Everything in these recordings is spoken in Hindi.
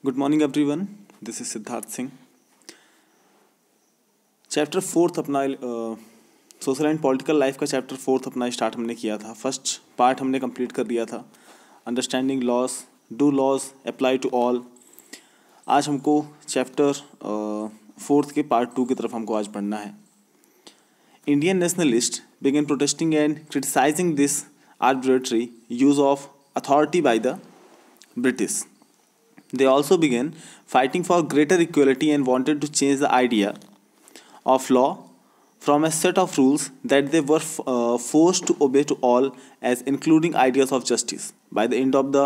Good morning everyone, this is Siddharth Singh. Chapter fourth अपना सोशल एंड पॉलिटिकल लाइफ का चैप्टर फोर्थ अपना स्टार्ट हमने किया था। फर्स्ट पार्ट हमने कंप्लीट कर दिया था, understanding laws, do laws apply to all. आज हमको चैप्टर फोर्थ के पार्ट 2 की तरफ हमको आज पढ़ना है। Indian nationalist began protesting and criticising this arbitrary use of authority by the British. They also began fighting for greater equality and wanted to change the idea of law from a set of rules that they were forced to obey to all, as including ideas of justice. By the end of the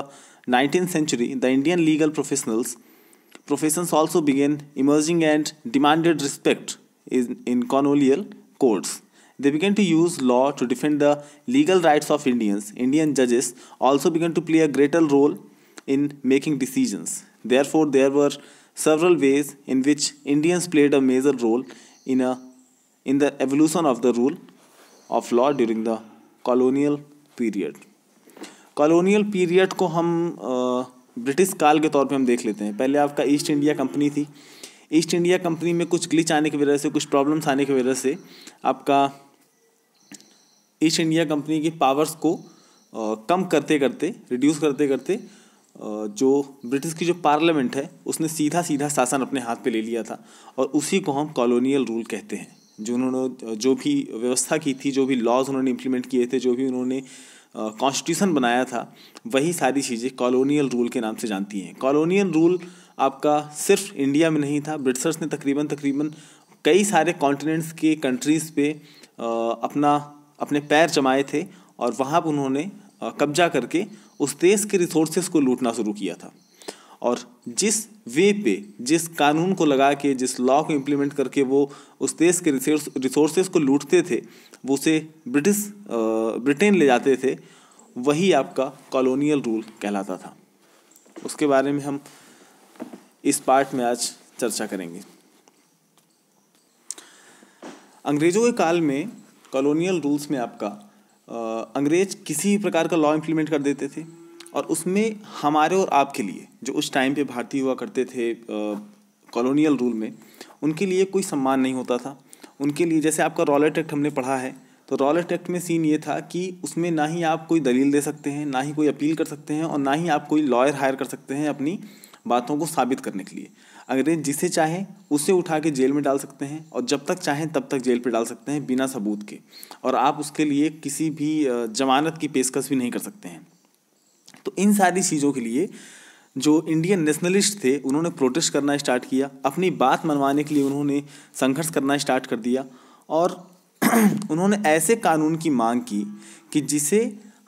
19th century, the Indian legal professions also began emerging and demanded respect in colonial courts. They began to use law to defend the legal rights of Indians. Indian judges also began to play a greater role in making decisions. Therefore, there were several ways in which Indians played a major role in the evolution of the rule of law during the colonial period. Colonial period को हम ब्रिटिश काल के तौर पे हम देख लेते हैं। पहले आपका ईस्ट इंडिया कंपनी थी। ईस्ट इंडिया कंपनी में कुछ ग्लिच आने की वजह से, कुछ प्रॉब्लम्स आने की वजह से आपका ईस्ट इंडिया कंपनी की पावर्स को कम करते करते, रिड्यूस करते करते जो ब्रिटिश की जो पार्लियामेंट है उसने सीधा सीधा शासन अपने हाथ पे ले लिया था, और उसी को हम कॉलोनियल रूल कहते हैं। जो उन्होंने जो भी व्यवस्था की थी, जो भी लॉज उन्होंने इम्प्लीमेंट किए थे, जो भी उन्होंने कॉन्स्टिट्यूशन बनाया था, वही सारी चीज़ें कॉलोनियल रूल के नाम से जानती हैं। कॉलोनियल रूल आपका सिर्फ इंडिया में नहीं था। ब्रिटिशर्स ने तकरीबन कई सारे कॉन्टिनेंट्स के कंट्रीज़ पे अपने पैर जमाए थे, और वहाँ पर उन्होंने कब्जा करके उस देश के रिसोर्सेज को लूटना शुरू किया था। और जिस वे पे, जिस कानून को लगा के, जिस लॉ को इम्प्लीमेंट करके वो उस देश के रिसोर्सेज को लूटते थे, वो उसे ब्रिटेन ले जाते थे, वही आपका कॉलोनियल रूल कहलाता था। उसके बारे में हम इस पार्ट में आज चर्चा करेंगे। अंग्रेज़ों के काल में कॉलोनियल रूल्स में आपका अंग्रेज किसी प्रकार का लॉ इम्प्लीमेंट कर देते थे, और उसमें हमारे और आपके लिए, जो उस टाइम पे भारतीय हुआ करते थे कॉलोनियल रूल में, उनके लिए कोई सम्मान नहीं होता था। उनके लिए, जैसे आपका रॉलेट एक्ट हमने पढ़ा है, तो रॉलेट एक्ट में सीन ये था कि उसमें ना ही आप कोई दलील दे सकते हैं, ना ही कोई अपील कर सकते हैं, और ना ही आप कोई लॉयर हायर कर सकते हैं अपनी बातों को साबित करने के लिए। अंग्रेज जिसे चाहें उसे उठा के जेल में डाल सकते हैं, और जब तक चाहें तब तक जेल पे डाल सकते हैं बिना सबूत के, और आप उसके लिए किसी भी जमानत की पेशकश भी नहीं कर सकते हैं। तो इन सारी चीज़ों के लिए जो इंडियन नेशनलिस्ट थे, उन्होंने प्रोटेस्ट करना स्टार्ट किया। अपनी बात मनवाने के लिए उन्होंने संघर्ष करना स्टार्ट कर दिया, और उन्होंने ऐसे कानून की मांग की कि जिसे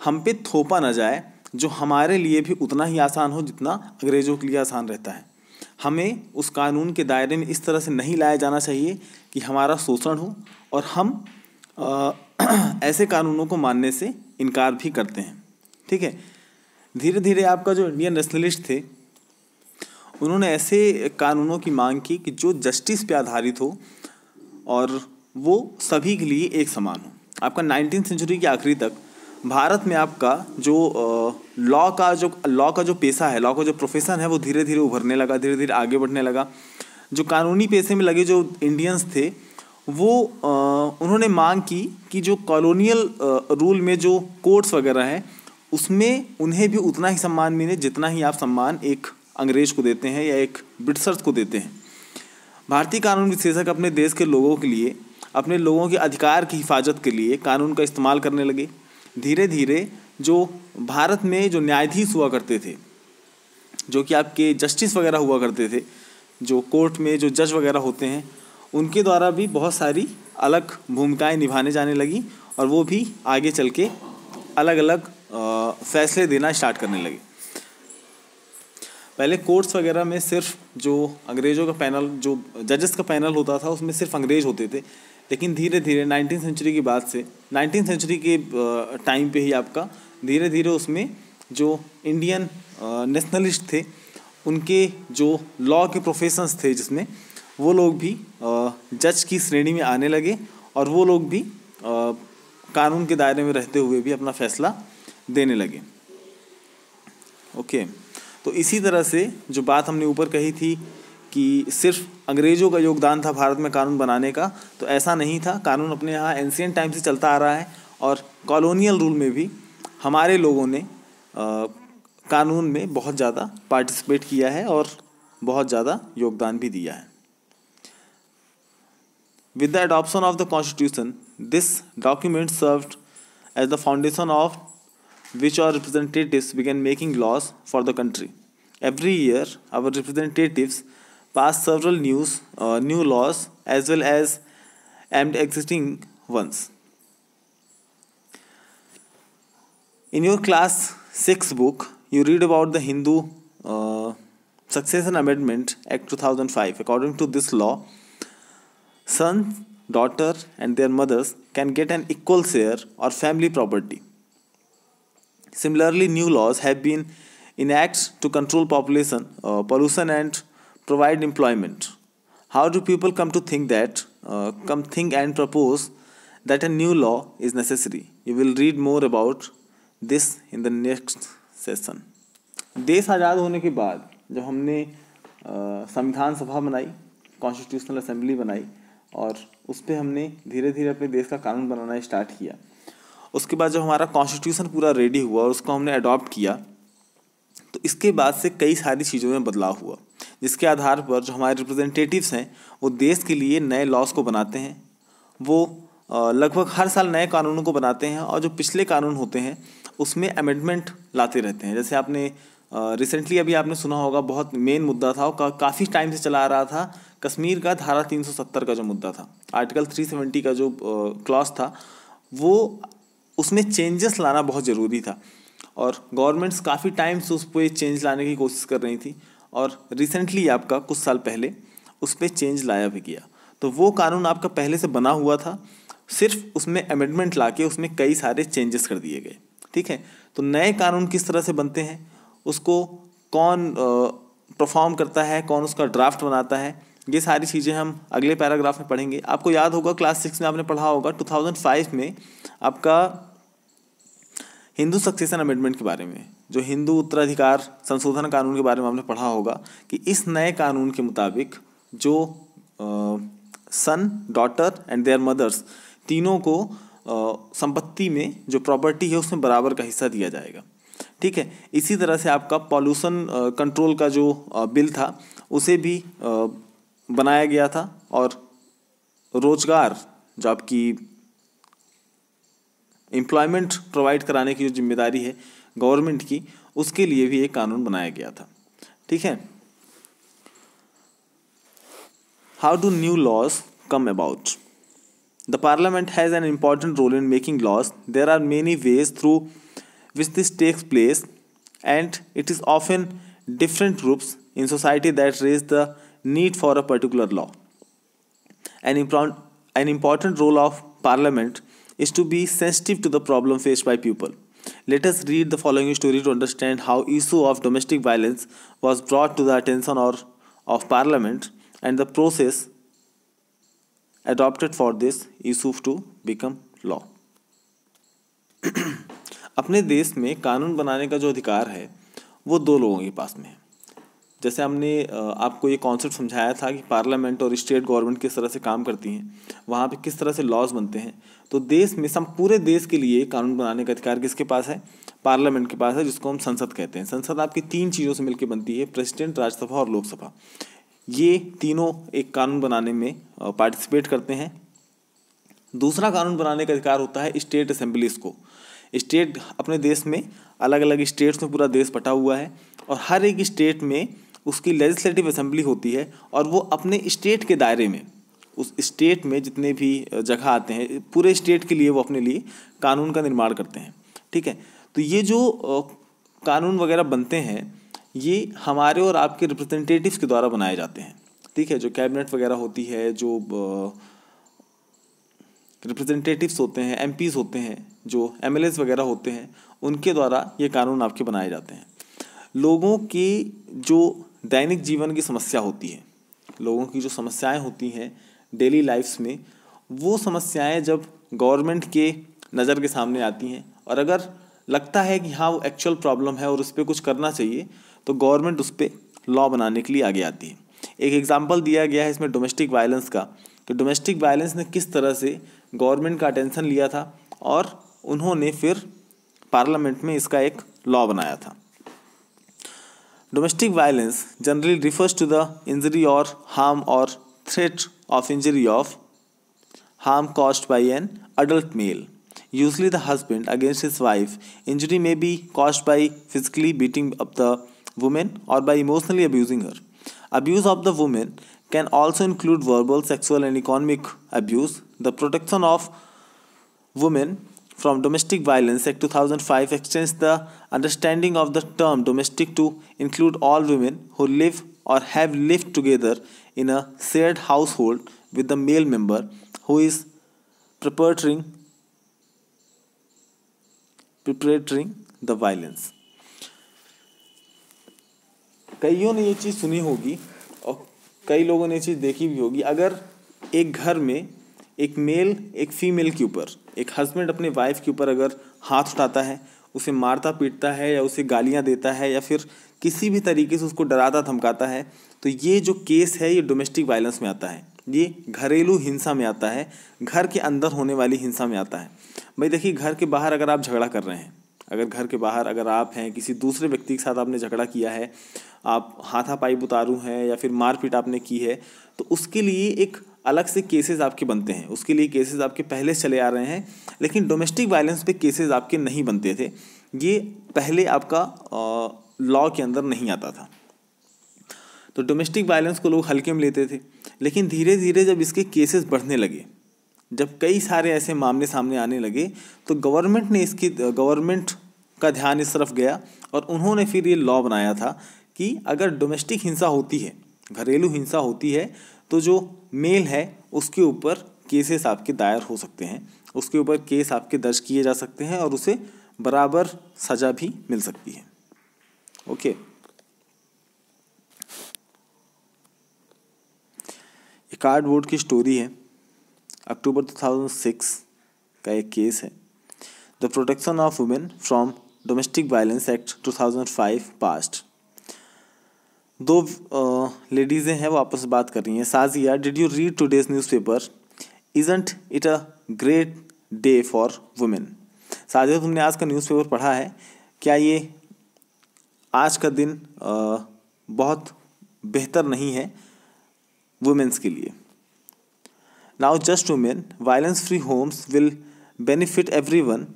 हम पे थोपा ना जाए, जो हमारे लिए भी उतना ही आसान हो जितना अंग्रेज़ों के लिए आसान रहता है। हमें उस कानून के दायरे में इस तरह से नहीं लाया जाना चाहिए कि हमारा शोषण हो, और हम ऐसे कानूनों को मानने से इनकार भी करते हैं। ठीक है। धीरे धीरे आपका जो इंडियन नेशनलिस्ट थे, उन्होंने ऐसे कानूनों की मांग की कि जो जस्टिस पे आधारित हो, और वो सभी के लिए एक समान हो। आपका 19th सेंचुरी के आखिरी तक भारत में आपका जो लॉ का जो पेशा है, लॉ का जो प्रोफेशन है, वो धीरे धीरे उभरने लगा, धीरे धीरे आगे बढ़ने लगा। जो कानूनी पेशे में लगे जो इंडियंस थे, वो उन्होंने मांग की कि जो कॉलोनियल रूल में जो कोर्ट्स वगैरह हैं, उसमें उन्हें भी उतना ही सम्मान मिले जितना ही आप सम्मान एक अंग्रेज को देते हैं या एक ब्रिटिशर्स को देते हैं। भारतीय कानून विशेषज्ञ अपने देश के लोगों के लिए, अपने लोगों के अधिकार की हिफाजत के लिए कानून का इस्तेमाल करने लगे। धीरे धीरे जो भारत में जो न्यायाधीश हुआ करते थे, जो कि आपके जस्टिस वगैरह हुआ करते थे, जो कोर्ट में जो जज वगैरह होते हैं, उनके द्वारा भी बहुत सारी अलग भूमिकाएं निभाने जाने लगी, और वो भी आगे चल के अलग अलग फैसले देना स्टार्ट करने लगे। पहले कोर्ट्स वगैरह में सिर्फ जो अंग्रेज़ों का पैनल, जो जजेस का पैनल होता था, उसमें सिर्फ अंग्रेज होते थे। लेकिन धीरे धीरे 19th सेंचुरी की बाद से, 19th सेंचुरी के टाइम पे ही आपका धीरे धीरे उसमें जो इंडियन नेशनलिस्ट थे, उनके जो लॉ के प्रोफेशंस थे, जिसमें वो लोग भी जज की श्रेणी में आने लगे, और वो लोग भी कानून के दायरे में रहते हुए भी अपना फैसला देने लगे। ओके, तो इसी तरह से जो बात हमने ऊपर कही थी कि सिर्फ अंग्रेज़ों का योगदान था भारत में कानून बनाने का, तो ऐसा नहीं था। कानून अपने यहाँ एंशिएंट टाइम से चलता आ रहा है और कॉलोनियल रूल में भी हमारे लोगों ने कानून में बहुत ज़्यादा पार्टिसिपेट किया है और बहुत ज़्यादा योगदान भी दिया है। With the adoption of the Constitution, this document served as the foundation of which our representatives began making laws for the country. Every year, our representatives pass several new laws as well as amend existing ones. In your class 6 book, you read about the Hindu Succession Amendment Act 2005. According to this law, sons, daughter and their mothers can get an equal share or family property. Similarly, new laws have been enacted to control pollution and provide employment. How do people come think and propose that a new law is necessary? You will read more about this in the next session. देश आज़ाद होने के बाद जब हमने संविधान सभा बनाई, कॉन्स्टिट्यूशनल असेंबली बनाई और उस पर हमने धीरे धीरे अपने देश का कानून बनाना स्टार्ट किया, उसके बाद जब हमारा कॉन्स्टिट्यूशन पूरा रेडी हुआ और उसको हमने अडॉप्ट किया, तो इसके बाद से कई सारी चीज़ों में बदलाव हुआ, जिसके आधार पर जो हमारे रिप्रेजेंटेटिव्स हैं वो देश के लिए नए लॉज को बनाते हैं। वो लगभग हर साल नए कानूनों को बनाते हैं और जो पिछले कानून होते हैं उसमें अमेंडमेंट लाते रहते हैं। जैसे आपने रिसेंटली अभी आपने सुना होगा, बहुत मेन मुद्दा था और काफ़ी टाइम से चला आ रहा था, कश्मीर का धारा 370 का जो मुद्दा था, आर्टिकल 370 का जो क्लॉज था, वो उसमें चेंजेस लाना बहुत ज़रूरी था और गवर्नमेंट्स काफ़ी टाइम से उस पर चेंज लाने की कोशिश कर रही थी और रिसेंटली आपका कुछ साल पहले उस पर चेंज लाया भी गया। तो वो कानून आपका पहले से बना हुआ था, सिर्फ उसमें अमेंडमेंट लाके उसमें कई सारे चेंजेस कर दिए गए। ठीक है, तो नए कानून किस तरह से बनते हैं, उसको कौन परफॉर्म करता है, कौन उसका ड्राफ्ट बनाता है, ये सारी चीज़ें हम अगले पैराग्राफ में पढ़ेंगे। आपको याद होगा क्लास 6 में आपने पढ़ा होगा 2005 में आपका हिंदू सक्सेशन अमेंडमेंट के बारे में, जो हिंदू उत्तराधिकार संशोधन कानून के बारे में आपने पढ़ा होगा कि इस नए कानून के मुताबिक जो सन, डॉटर एंड देयर मदर्स तीनों को संपत्ति में जो प्रॉपर्टी है उसमें बराबर का हिस्सा दिया जाएगा। ठीक है, इसी तरह से आपका पॉल्यूशन कंट्रोल का जो बिल था उसे भी बनाया गया था और रोजगार, जो आपकी एम्प्लॉयमेंट प्रोवाइड कराने की जो जिम्मेदारी है गवर्नमेंट की, उसके लिए भी एक कानून बनाया गया था। ठीक है, how do new laws come about? The Parliament has an important role in making laws. There are many ways through which this takes place, and it is often different groups in society that raise the need for a particular law. An important role of Parliament is to be sensitive to the problem faced by people. Let us read the following story to understand how issue of domestic violence was brought to the attention of Parliament and the process adopted for this issue to become law. अपने देश में कानून बनाने का जो अधिकार है वो दो लोगों के पास में है। जैसे हमने आपको ये कॉन्सेप्ट समझाया था कि पार्लियामेंट और स्टेट गवर्नमेंट किस तरह से काम करती हैं, वहाँ पे किस तरह से लॉज बनते हैं। तो देश में पूरे देश के लिए कानून बनाने का अधिकार किसके पास है? पार्लियामेंट के पास है, जिसको हम संसद कहते हैं। संसद आपकी 3 चीज़ों से मिलकर बनती है, प्रेसिडेंट, राज्यसभा और लोकसभा। ये तीनों एक कानून बनाने में पार्टिसिपेट करते हैं। दूसरा कानून बनाने का अधिकार होता है स्टेट असेंबलीज को। स्टेट अपने देश में अलग अलग स्टेट्स में पूरा देश बटा हुआ है और हर एक स्टेट में उसकी लेजिस्लेटिव असेंबली होती है और वो अपने स्टेट के दायरे में, उस स्टेट में जितने भी जगह आते हैं पूरे स्टेट के लिए वो अपने लिए कानून का निर्माण करते हैं। ठीक है, तो ये जो कानून वगैरह बनते हैं ये हमारे और आपके रिप्रेजेंटेटिव्स के द्वारा बनाए जाते हैं। ठीक है, जो कैबिनेट वगैरह होती है, जो रिप्रेजेंटेटिव्स होते हैं, एमपीज़ होते हैं, जो एमएलएस वगैरह होते हैं, उनके द्वारा ये कानून आपके बनाए जाते हैं। लोगों की जो दैनिक जीवन की समस्या होती है, लोगों की जो समस्याएं होती हैं डेली लाइफ्स में, वो समस्याएं जब गवर्नमेंट के नज़र के सामने आती हैं और अगर लगता है कि हाँ वो एक्चुअल प्रॉब्लम है और उस पर कुछ करना चाहिए, तो गवर्नमेंट उस पर लॉ बनाने के लिए आगे आती है। एक एग्जांपल दिया गया है इसमें डोमेस्टिक वायलेंस का, तो डोमेस्टिक वायलेंस ने किस तरह से गवर्नमेंट का अटेंशन लिया था और उन्होंने फिर पार्लियामेंट में इसका एक लॉ बनाया था। Domestic violence generally refers to the injury और हार्म और threat of injury of harm caused by an adult male, usually the husband, against his wife. Injury may be caused by physically beating up the woman or by emotionally abusing her. Abuse of the woman can also include verbal, sexual, and economic abuse. The Protection of Women from Domestic Violence Act 2005 extends the understanding of the term domestic to include all women who live or have lived together in a shared household with the male member who is perpetrating the violence. कईयों ने ये चीज़ सुनी होगी और कई लोगों ने ये चीज़ देखी भी होगी। अगर एक घर में एक मेल एक फीमेल के ऊपर, एक हस्बैंड अपने वाइफ के ऊपर अगर हाथ उठाता है, उसे मारता पीटता है या उसे गालियाँ देता है या फिर किसी भी तरीके से उसको डराता धमकाता है, तो ये जो केस है ये डोमेस्टिक वायलेंस में आता है, ये घरेलू हिंसा में आता है, घर के अंदर होने वाली हिंसा में आता है। भाई देखिए, घर के बाहर अगर आप झगड़ा कर रहे हैं, अगर घर के बाहर अगर आप हैं, किसी दूसरे व्यक्ति के साथ आपने झगड़ा किया है, आप हाथापाई उतारू हैं या फिर मारपीट आपने की है, तो उसके लिए एक अलग से केसेस आपके बनते हैं, उसके लिए केसेस आपके पहले चले आ रहे हैं। लेकिन डोमेस्टिक वायलेंस पे केसेस आपके नहीं बनते थे, ये पहले आपका लॉ के अंदर नहीं आता था। तो डोमेस्टिक वायलेंस को लोग हल्के में लेते थे, लेकिन धीरे धीरे जब इसके केसेस बढ़ने लगे, जब कई सारे ऐसे मामले सामने आने लगे, तो गवर्नमेंट का ध्यान इस तरफ गया और उन्होंने फिर ये लॉ बनाया था कि अगर डोमेस्टिक हिंसा होती है, घरेलू हिंसा होती है, तो जो मेल है उसके ऊपर केसेस आपके दायर हो सकते हैं, उसके ऊपर केस आपके दर्ज किए जा सकते हैं और उसे बराबर सज़ा भी मिल सकती है। ओके, ये कार्डबोर्ड की स्टोरी है, अक्टूबर 2006 का एक केस है। The protection of women from domestic violence act 2005 passed. दो लेडीज़ें हैं, वो आपस में बात कर रही हैं। Sajiya, did you read today's newspaper? Isn't it a great day for women? Sajiya, तुमने आज का न्यूज़पेपर पढ़ा है? क्या ये आज का दिन बहुत बेहतर नहीं है वुमेन्स के लिए? Now just women, violence free homes will benefit everyone.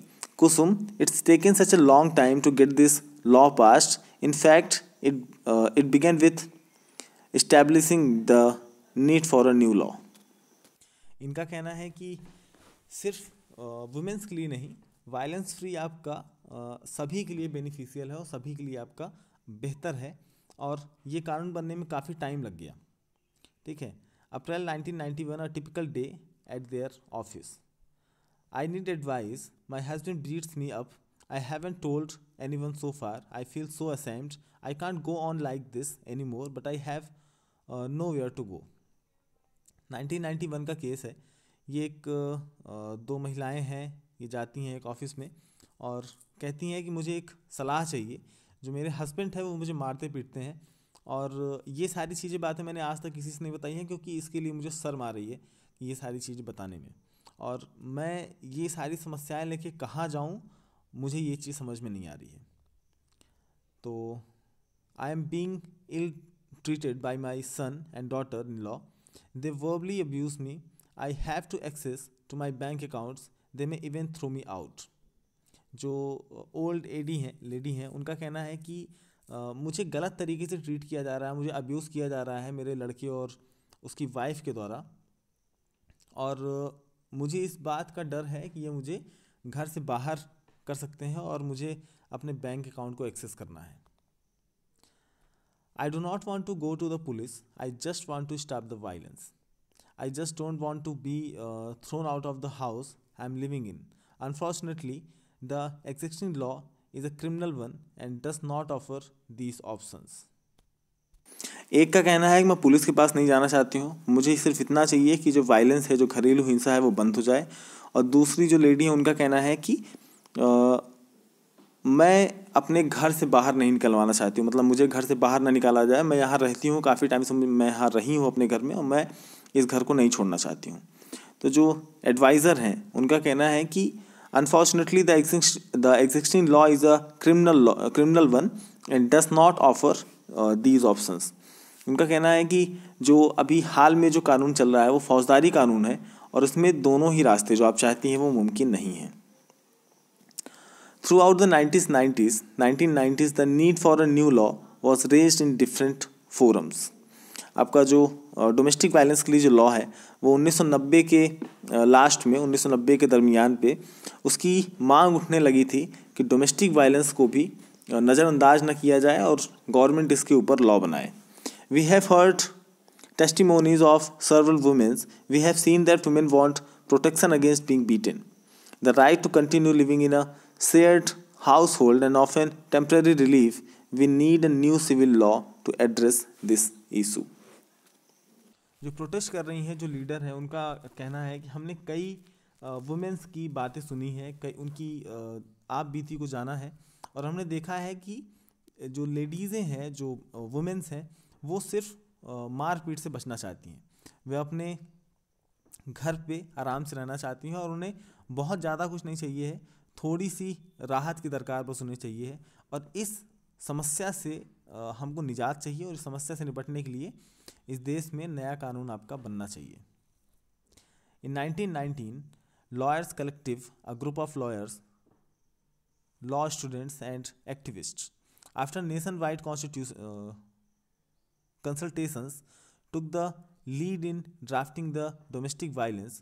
Kusum, it's taken such a long time to get this law passed. In fact, it began with establishing the need for a new law. इनका कहना है कि सिर्फ वुमेन्स के लिए नहीं, वायलेंस फ्री आपका सभी के लिए बेनिफिशियल है और सभी के लिए आपका बेहतर है, और ये कानून बनने में काफ़ी टाइम लग गया। ठीक है, अप्रैल 1991, a typical day at their office. I need advice. My husband beats me up. I haven't told anyone so far. I feel so ashamed. I can't go on like this anymore, but I have nowhere to go. 1991 का केस है। ये एक दो महिलाएं हैं, ये जाती हैं एक ऑफिस में और कहती हैं कि मुझे एक सलाह चाहिए। जो मेरे हस्बैंड है वो मुझे मारते पीटते हैं, और ये सारी चीज़ें बातें मैंने आज तक किसी से नहीं बताई हैं, क्योंकि इसके लिए मुझे शर्म आ रही है कि ये सारी चीज़ें बताने में, और मैं ये सारी समस्याएं लेके कहाँ जाऊँ, मुझे ये चीज़ समझ में नहीं आ रही है। तो I am being ill treated by my son and daughter in law. They verbally abuse me. I have to access to my bank accounts. They may even throw me out. जो ओल्ड लेडी हैं, उनका कहना है कि मुझे गलत तरीके से ट्रीट किया जा रहा है, मुझे अब्यूज़ किया जा रहा है मेरे लड़के और उसकी वाइफ के द्वारा, और मुझे इस बात का डर है कि ये मुझे घर से बाहर कर सकते हैं और मुझे अपने बैंक अकाउंट को एक्सेस करना है. I do not want to go to the police. I just want to stop the violence. I just don't want to be thrown out of the house I'm living in. Unfortunately, the existing law is a criminal one and does not offer these options. एक का कहना है कि मैं पुलिस के पास नहीं जाना चाहती हूँ, मुझे सिर्फ इतना चाहिए कि जो वायलेंस है, जो घरेलू हिंसा है, वो बंद हो जाए. और दूसरी जो लेडी है, उनका कहना है कि मैं अपने घर से बाहर नहीं निकलवाना चाहती हूँ, मतलब मुझे घर से बाहर ना निकाला जाए। मैं यहाँ रहती हूँ, काफ़ी टाइम से मैं यहाँ रही हूँ अपने घर में, और मैं इस घर को नहीं छोड़ना चाहती हूँ। तो जो एडवाइज़र हैं उनका कहना है कि unfortunately the existing law is a criminal one and does not offer these options. उनका कहना है कि जो अभी हाल में जो कानून चल रहा है वो फौजदारी कानून है, और उसमें दोनों ही रास्ते जो आप चाहती हैं वो मुमकिन नहीं है। Throughout the 1990s, the need for a new law was raised in different forums. आपका जो डोमेस्टिक वायलेंस के लिए जो लॉ है वो 1990 के लास्ट में, 1990 के दरमियान पे उसकी मांग उठने लगी थी कि डोमेस्टिक वायलेंस को भी नज़रअंदाज न किया जाए और गवर्नमेंट इसके ऊपर लॉ बनाए। We have heard testimonies of several women. We have seen that women want protection against being beaten, the right to continue living in a shared household, and often temporary relief. We need a new civil law to address this issue. जो प्रोटेस्ट कर रही हैं, जो लीडर हैं, उनका कहना है कि हमने कई वुमेन्स की बातें सुनी हैं, कई उनकी आप बीती को जाना है, और हमने देखा है कि जो लेडीज़ें हैं, जो वुमेन्स हैं, वो सिर्फ मारपीट से बचना चाहती हैं। वे अपने घर पे आराम से रहना चाहती हैं और उन्हें बहुत ज़्यादा कुछ नहीं चाहिए है, थोड़ी सी राहत की दरकार बस उन्हें चाहिए है। और इस समस्या से हमको निजात चाहिए, और इस समस्या से निपटने के लिए इस देश में नया कानून आपका बनना चाहिए। इन 1919, lawyers collective, a group of lawyers, law students and activists, after nation wide consultations, took the lead in drafting the Domestic Violence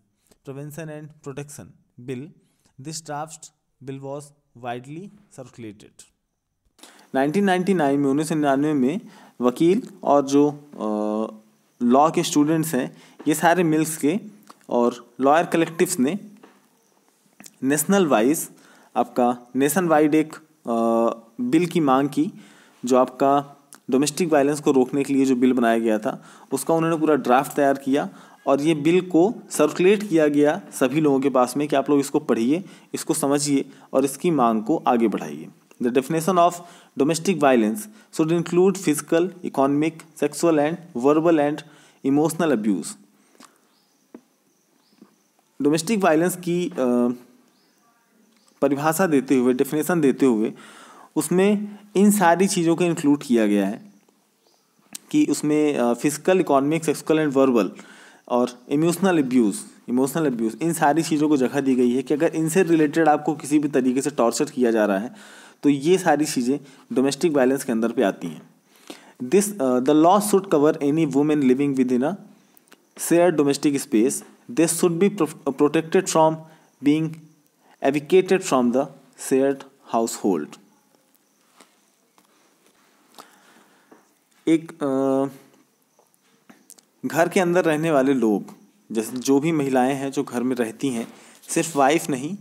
Prevention and Protection Bill. This draft bill was widely circulated. 1999 में, 1999 में वकील और जो लॉ के स्टूडेंट्स हैं, ये सारे मिल्स के और लॉयर कलेक्टिव्स ने नेशन वाइड एक बिल की मांग की, जो आपका डोमेस्टिक वायलेंस को रोकने के लिए जो बिल बनाया गया था उसका उन्होंने पूरा ड्राफ्ट तैयार किया, और ये बिल को सर्कुलेट किया गया सभी लोगों के पास में कि आप लोग इसको पढ़िए, इसको समझिए और इसकी मांग को आगे बढ़ाइए। The definition of domestic violence should include physical, economic, sexual and verbal and emotional abuse. Domestic violence की परिभाषा देते हुए, डेफिनेशन देते हुए, उसमें इन सारी चीज़ों को इंक्लूड किया गया है कि उसमें physical, economic, sexual and verbal और इमोशनल अब्यूज़ इन सारी चीज़ों को जगह दी गई है कि अगर इनसे रिलेटेड आपको किसी भी तरीके से टॉर्चर किया जा रहा है तो ये सारी चीज़ें डोमेस्टिक वायलेंस के अंदर पे आती हैं। The law should cover any women living with in a shared domestic space. They should be protected from being evicted from the shared household. एक घर के अंदर रहने वाले लोग, जैसे जो भी महिलाएं हैं जो घर में रहती हैं, सिर्फ वाइफ नहीं,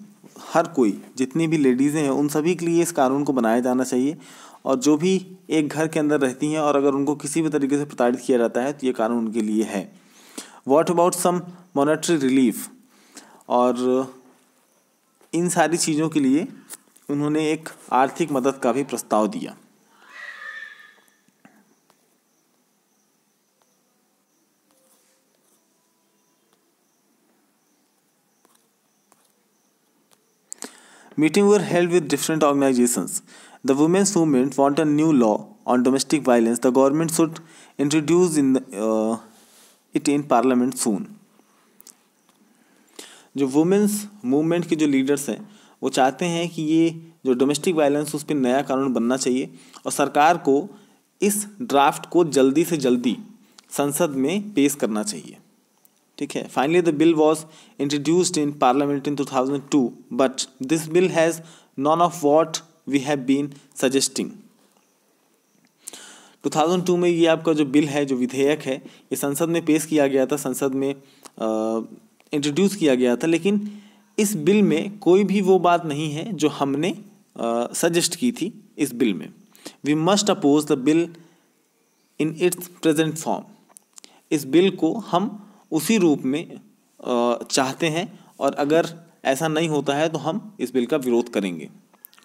हर कोई, जितनी भी लेडीज़ें हैं, उन सभी के लिए इस कानून को बनाया जाना चाहिए। और जो भी एक घर के अंदर रहती हैं और अगर उनको किसी भी तरीके से प्रताड़ित किया जाता है तो ये कानून उनके लिए है। What about some monetary relief, और इन सारी चीज़ों के लिए उन्होंने एक आर्थिक मदद का भी प्रस्ताव दिया। Meetings were held with different organizations. The women's movement want a new law on domestic violence. The government should introduce it in parliament soon. जो वुमेन्स मूवमेंट के जो लीडर्स हैं वो चाहते हैं कि ये जो डोमेस्टिक वायलेंस उस पर नया कानून बनना चाहिए और सरकार को इस ड्राफ्ट को जल्दी से जल्दी संसद में पेश करना चाहिए। ठीक है। Finally the bill was introduced in Parliament in 2002 but this bill has none of what we have been suggesting. 2002 में ये आपका जो बिल है, जो विधेयक है, ये संसद में पेश किया गया था, संसद में इंट्रोड्यूस किया गया था, लेकिन इस बिल में कोई भी वो बात नहीं है जो हमने सजेस्ट की थी इस बिल में। We must oppose the bill in its present form. इस बिल को हम उसी रूप में चाहते हैं और अगर ऐसा नहीं होता है तो हम इस बिल का विरोध करेंगे।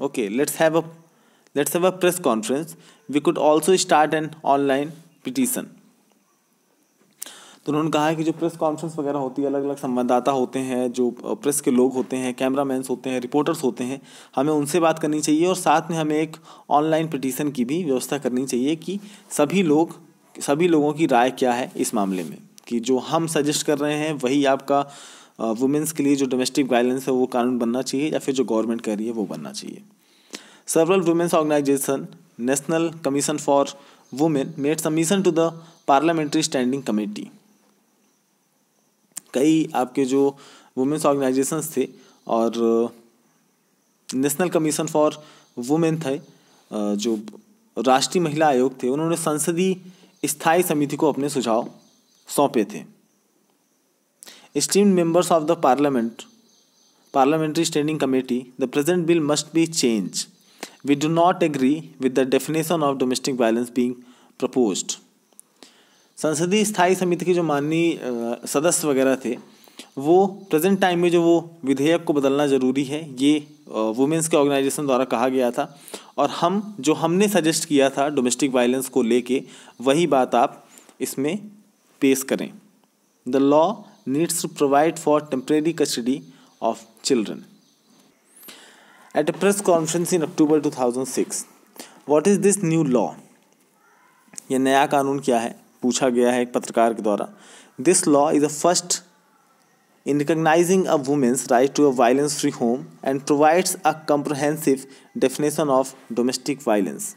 Okay, let's have a press conference. We could also start an online petition. तो उन्होंने कहा है कि जो प्रेस कॉन्फ्रेंस वगैरह होती है, अलग अलग संवाददाता होते हैं, जो प्रेस के लोग होते हैं, कैमरामैन्स होते हैं, रिपोर्टर्स होते हैं, हमें उनसे बात करनी चाहिए और साथ में हमें एक ऑनलाइन पिटीशन की भी व्यवस्था करनी चाहिए कि सभी लोगों की राय क्या है इस मामले में, कि जो हम सजेस्ट कर रहे हैं वही आपका वुमेंस के लिए जो डोमेस्टिक वायलेंस है वो कानून बनना चाहिए या फिर जो गवर्नमेंट कह रही है वो बनना चाहिए. Several women's organization, National Commission for Women made submission to the Parliamentary Standing Committee. कई आपके जो वुमेंस ऑर्गेनाइजेशंस थे और नेशनल कमीशन फॉर वुमेन थे, जो राष्ट्रीय महिला आयोग थे, उन्होंने संसदीय स्थायी समिति को अपने सुझाव सौंपे थे. Esteemed members of the Parliamentary Standing Committee, the present bill must be changed. We do not agree with the definition of domestic violence being proposed. संसदीय स्थायी समिति के जो माननीय सदस्य वगैरह थे, वो प्रेजेंट टाइम में जो वो विधेयक को बदलना ज़रूरी है, ये वुमेंस के ऑर्गेनाइजेशन द्वारा कहा गया था और हमने सजेस्ट किया था डोमेस्टिक वायलेंस को लेके, वही बात आप इसमें पेश करें. The law needs to provide for temporary custody of children. At a press conference in October 2006, what is this new law? ये नया कानून क्या है, पूछा गया है एक पत्रकार के द्वारा. This law is a first in recognizing a woman's right to a violence-free home and provides a comprehensive definition of domestic violence.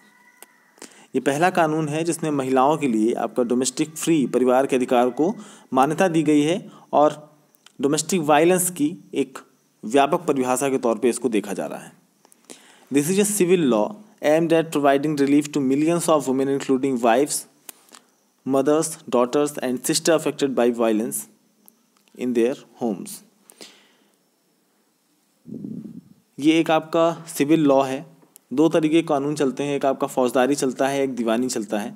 ये पहला कानून है जिसने महिलाओं के लिए आपका डोमेस्टिक फ्री परिवार के अधिकार को मान्यता दी गई है और डोमेस्टिक वायलेंस की एक व्यापक परिभाषा के तौर पे इसको देखा जा रहा है. This is a civil law aimed at providing relief to millions of women including wives, mothers, daughters and sister affected by violence in their homes. ये एक आपका सिविल लॉ है. दो तरीके के कानून चलते हैं, एक आपका फौजदारी चलता है, एक दीवानी चलता है.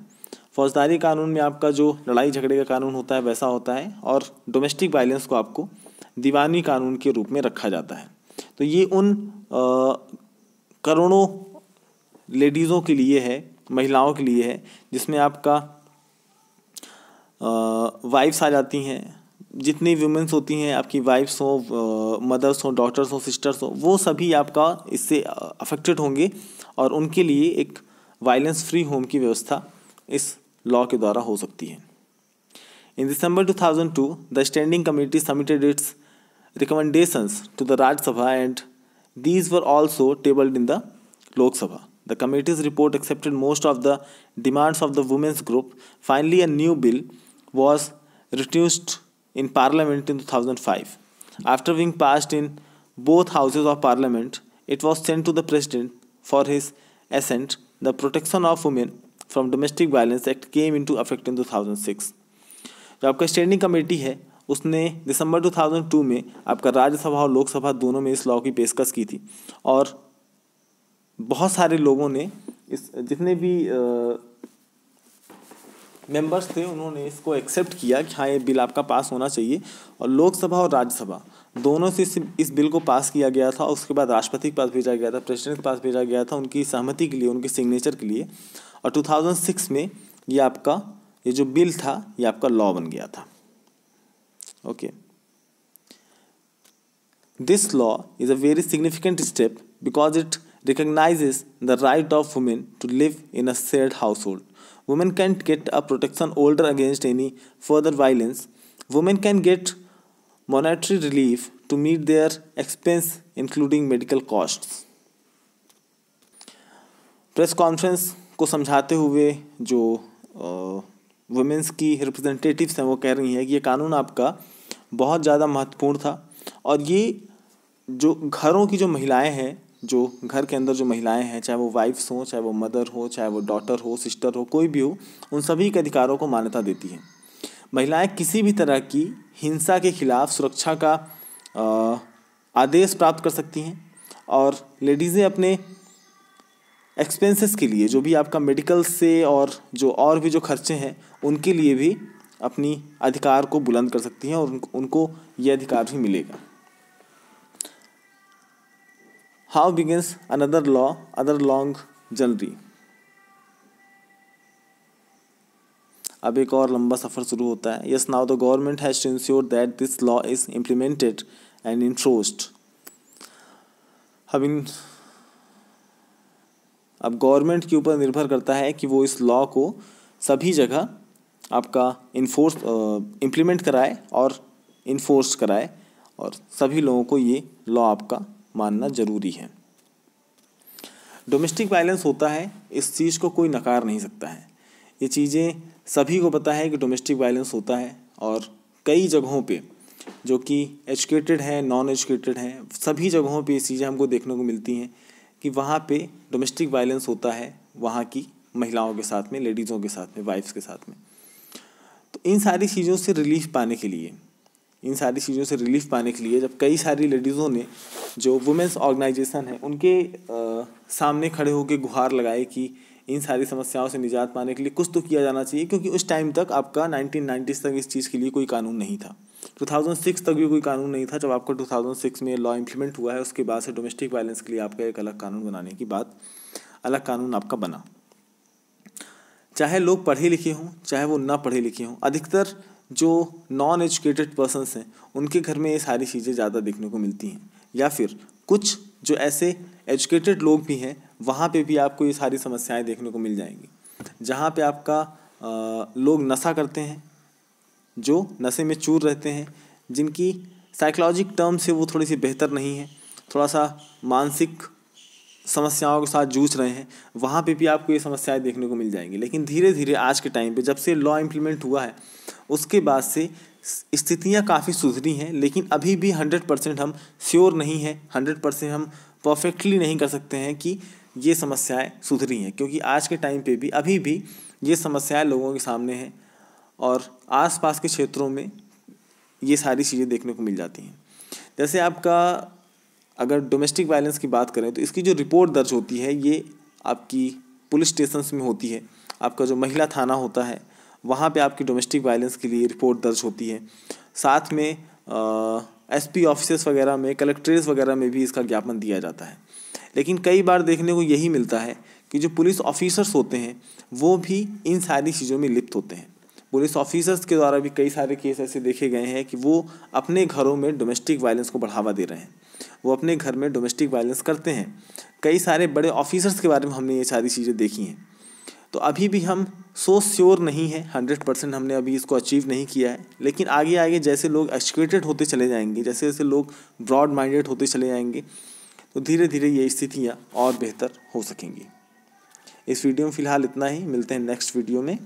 फौजदारी कानून में आपका जो लड़ाई झगड़े का कानून होता है वैसा होता है और डोमेस्टिक वायलेंस को आपको दीवानी कानून के रूप में रखा जाता है. तो ये उन करोड़ों लेडीज़ों के लिए है, महिलाओं के लिए है, जिसमें आपका वाइफ्स आ जाती हैं. जितनी वुमेंस होती हैं, आपकी वाइफ्स हो, मदर्स हो, डॉटर्स हो, सिस्टर्स हो, वो सभी आपका इससे अफेक्टेड होंगे और उनके लिए एक वायलेंस फ्री होम की व्यवस्था इस लॉ के द्वारा हो सकती है. In December 2002, the Standing Committee submitted its recommendations to the Rajya Sabha and these were also tabled in the Lok Sabha. The committee's report accepted most of the demands of the women's group. Finally, a new bill was introduced in Parliament in 2005. After being passed in both houses of Parliament, it was sent to the President for his assent. The Protection of Women from Domestic Violence Act came into effect in 2006. जो आपका स्टैंडिंग कमेटी है उसने दिसंबर 2002 में आपका राज्यसभा और लोकसभा दोनों में इस लॉ की पेशकश की थी और बहुत सारे लोगों ने इस जितने भी मेंबर्स थे उन्होंने इसको एक्सेप्ट किया कि हाँ ये बिल आपका पास होना चाहिए और लोकसभा और राज्यसभा दोनों से इस बिल को पास किया गया था. उसके बाद राष्ट्रपति के पास भेजा गया था, प्रेसिडेंट के पास भेजा गया था उनकी सहमति के लिए, उनके सिग्नेचर के लिए और 2006 में ये जो बिल था ये आपका लॉ बन गया था. Okay, this law is a very significant step because it recognizes the right of women to live in a shared household. Women can get a protection order against any further violence. Women can get monetary relief to meet their expense including medical costs. Press conference को समझाते हुए जो वुमेंस की रिप्रेजेंटेटिव्स हैं वो कह रही हैं कि ये कानून आपका बहुत ज़्यादा महत्वपूर्ण था और ये जो घरों की जो महिलाएं हैं, जो घर के अंदर जो महिलाएं हैं, चाहे वो वाइफ्स हों, चाहे वो मदर हो, चाहे वो डॉटर हो, सिस्टर हो, कोई भी हो, उन सभी के अधिकारों को मान्यता देती है. महिलाएं किसी भी तरह की हिंसा के खिलाफ सुरक्षा का आदेश प्राप्त कर सकती हैं और लेडीज़ें अपने एक्सपेंसेस के लिए जो भी आपका मेडिकल से और भी जो खर्चे हैं उनके लिए भी अपनी अधिकार को बुलंद कर सकती हैं और उनको ये अधिकार भी मिलेगा. How begins another law other long जनरी। अब एक और लंबा सफ़र शुरू होता है। Yes now the government has to ensure that this law is implemented and enforced. अब गवर्नमेंट के ऊपर निर्भर करता है कि वो इस लॉ को सभी जगह आपका इम्प्लीमेंट कराए और इन्फोर्स कराए, और सभी लोगों को ये लॉ आपका मानना ज़रूरी है। डोमेस्टिक वायलेंस होता है, इस चीज़ को कोई नकार नहीं सकता है। ये चीज़ें सभी को पता है कि डोमेस्टिक वायलेंस होता है, और कई जगहों पे जो कि एजुकेटेड हैं, नॉन एजुकेटेड हैं, सभी जगहों पे ये चीज़ें हमको देखने को मिलती हैं कि वहाँ पे डोमेस्टिक वायलेंस होता है वहाँ की महिलाओं के साथ में, लेडीज़ों के साथ में, वाइफ्स के साथ में। तो इन सारी चीज़ों से रिलीफ पाने के लिए जब कई सारी लेडीज़ों ने, जो वुमेंस ऑर्गेनाइजेशन है, उनके सामने खड़े होकर गुहार लगाए कि इन सारी समस्याओं से निजात पाने के लिए कुछ तो किया जाना चाहिए, क्योंकि उस टाइम तक आपका 1990s तक इस चीज़ के लिए कोई कानून नहीं था। 2006 तक भी कोई कानून नहीं था। जब आपका 2006 में लॉ इम्प्लीमेंट हुआ है, उसके बाद से डोमेस्टिक वायलेंस के लिए आपका एक अलग कानून बनाने की बात, अलग कानून आपका बना। चाहे लोग पढ़े लिखे हों, चाहे वो ना पढ़े लिखे हों, अधिकतर जो नॉन एजुकेटेड पर्सन्स हैं उनके घर में ये सारी चीज़ें ज़्यादा देखने को मिलती हैं, या फिर कुछ जो ऐसे एजुकेटेड लोग भी हैं वहाँ पे भी आपको ये सारी समस्याएं देखने को मिल जाएंगी। जहाँ पे आपका लोग नशा करते हैं, जो नशे में चूर रहते हैं, जिनकी साइकोलॉजिक टर्म से वो थोड़ी सी बेहतर नहीं है, थोड़ा सा मानसिक समस्याओं के साथ जूझ रहे हैं, वहाँ पे भी आपको ये समस्याएं देखने को मिल जाएंगी। लेकिन धीरे धीरे आज के टाइम पे जब से लॉ इम्प्लीमेंट हुआ है, उसके बाद से स्थितियाँ काफ़ी सुधरी हैं, लेकिन अभी भी 100% हम श्योर नहीं हैं, 100% हम परफेक्टली नहीं कर सकते हैं कि ये समस्याएं सुधरी हैं, क्योंकि आज के टाइम पे भी अभी भी ये समस्याएं लोगों के सामने हैं, और आसपास के क्षेत्रों में ये सारी चीज़ें देखने को मिल जाती हैं। जैसे आपका अगर डोमेस्टिक वायलेंस की बात करें तो इसकी जो रिपोर्ट दर्ज होती है ये आपकी पुलिस स्टेशंस में होती है। आपका जो महिला थाना होता है वहाँ पे आपकी डोमेस्टिक वायलेंस के लिए रिपोर्ट दर्ज होती है। साथ में एसपी ऑफिसेस वगैरह में, कलेक्ट्रेट्स वगैरह में भी इसका ज्ञापन दिया जाता है। लेकिन कई बार देखने को यही मिलता है कि जो पुलिस ऑफिसर्स होते हैं वो भी इन सारी चीज़ों में लिप्त होते हैं। पुलिस ऑफिसर्स के द्वारा भी कई सारे केस ऐसे देखे गए हैं कि वो अपने घरों में डोमेस्टिक वायलेंस को बढ़ावा दे रहे हैं, वो अपने घर में डोमेस्टिक वायलेंस करते हैं। कई सारे बड़े ऑफिसर्स के बारे में हमने ये सारी चीज़ें देखी हैं। तो अभी भी हम सो श्योर नहीं है, 100% हमने अभी इसको अचीव नहीं किया है। लेकिन आगे आगे जैसे लोग एजुकेटेड होते चले जाएंगे, जैसे जैसे लोग ब्रॉड माइंडेड होते चले जाएंगे, तो धीरे धीरे ये स्थितियाँ और बेहतर हो सकेंगी। इस वीडियो में फ़िलहाल इतना ही, मिलते हैं नेक्स्ट वीडियो में।